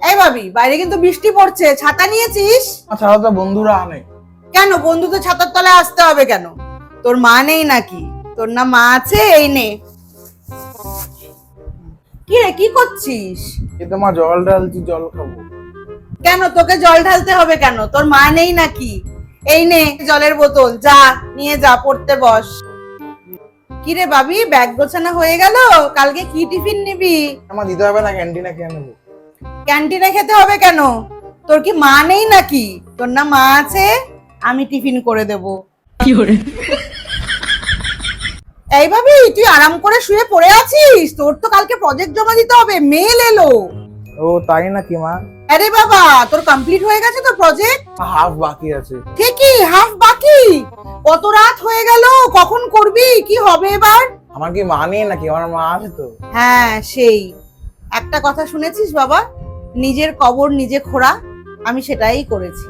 এই ভাবি, বাইরে কিন্তু বৃষ্টি পড়ছে, ছাতা নিয়েছিস? ছাড়া তো বন্ধুরা আনে। কেন, বন্ধু তো ছাতার তলায় আসতে হবে কেন? তোর মা নেই নাকি? তোর না মা আছে? এই নে। কি রে, কি করছিস? এ তো মা জল ঢালছি, জল খাবো। কেন, তোকে জল ঢালতে হবে কেন? তোর মা নেই নাকি? এই নে জলের বোতল, যা নিয়ে যা, পড়তে বস। কি রে ভাবি, ব্যাগ গোছানো হয়ে গেল? কালকে কি টিফিন নিবি? আমার দিতে হবে না, ক্যান্টিনে খেয়ে নেবো। ক্যান্টিনে খেতে হবে কেন? তোর কি মা নেই নাকি? তোর না মা আছে? আমি টিফিন করে দেব। এই ভাবি, তুই আরাম করে শুয়ে পড়ে আছিস? তোর তো কালকে প্রজেক্ট জমা দিতে হবে, মেল এলো। ও তাই নাকি মা? আরে বাবা, তোর কমপ্লিট হয়ে গেছে তো প্রজেক্ট? হাফ বাকি আছে। ঠিকই, হাফ বাকি। কত রাত হয়ে গেল, কখন করবি? কি হবে এবার? আমার কি মা নেই নাকি? আমার মা আছে তো। হ্যাঁ সেই, একটা কথা শুনেছিস বাবা, নিজের কবর নিজে খোঁড়া। আমি সেটাই করেছি।